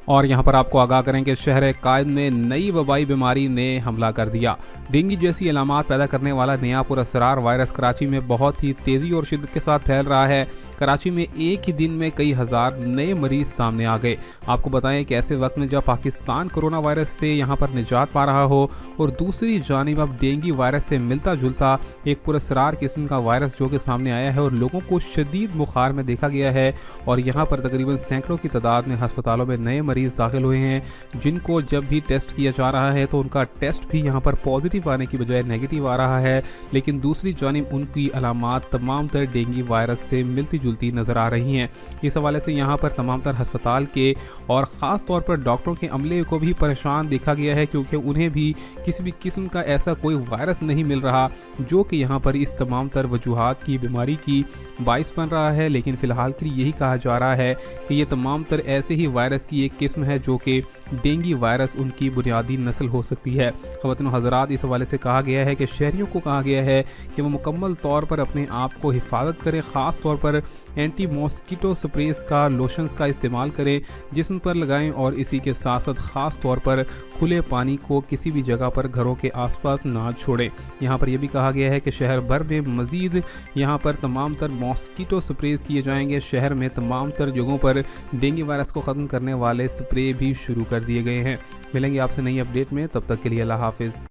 और यहाँ पर आपको आगाह करें कि शहर कायद में नई वबाई बीमारी ने हमला कर दिया। डेंगू जैसी अलामात पैदा करने वाला नया पुरअसरार वायरस कराची में बहुत ही तेज़ी और शिद्दत के साथ फैल रहा है। कराची में एक ही दिन में कई हज़ार नए मरीज सामने आ गए। आपको बताएं कि ऐसे वक्त में जब पाकिस्तान कोरोना वायरस से यहाँ पर निजात पा रहा हो और दूसरी जानिब अब डेंगू वायरस से मिलता जुलता एक पुरअसरार किस्म का वायरस जो कि सामने आया है और लोगों को शदीद बुखार में देखा गया है और यहाँ पर तकरीबन सैकड़ों की तादाद में अस्पतालों में नए मरीज दाखिल हुए हैं, जिनको जब भी टेस्ट किया जा रहा है तो उनका टेस्ट भी यहाँ पर पॉजिटिव आने की बजाय नेगेटिव आ रहा है, लेकिन दूसरी जानिब उनकी अलामात तमाम तर डेंगू वायरस से मिलती जुलती नज़र आ रही हैं। इस हवाले से यहाँ पर तमाम तर अस्पताल के और ख़ास तौर पर डॉक्टरों के अमले को भी परेशान देखा गया है, क्योंकि उन्हें भी किसी भी किस्म का ऐसा कोई वायरस नहीं मिल रहा जो कि यहाँ पर इस तमाम तर वजूहात की बीमारी की बाइस बन रहा है। लेकिन फ़िलहाल के लिए यही कहा जा रहा है कि ये तमाम तर ऐसे ही वायरस की एक किस्म है जो कि डेंगू वायरस उनकी बुनियादी नस्ल हो सकती है। ख़वातीन व हज़रात, इस हवाले से कहा गया है कि शहरियों को कहा गया है कि वो मुकम्मल तौर पर अपने आप को हिफाजत करें, ख़ास तौर पर एंटी मॉस्किटो स्प्रेस का लोशंस का इस्तेमाल करें, जिस्म पर लगाएं और इसी के साथ साथ ख़ास तौर पर खुले पानी को किसी भी जगह पर घरों के आसपास ना छोड़ें। यहाँ पर यह भी कहा गया है कि शहर भर में मज़ीद यहाँ पर तमाम तर मॉस्किटो स्प्रेस किए जाएंगे। शहर में तमाम तर जगहों पर डेंगू वायरस को ख़त्म करने वाले स्प्रे भी शुरू कर दिए गए हैं। मिलेंगे आपसे नई अपडेट में, तब तक के लिए अल्लाह हाफिज़।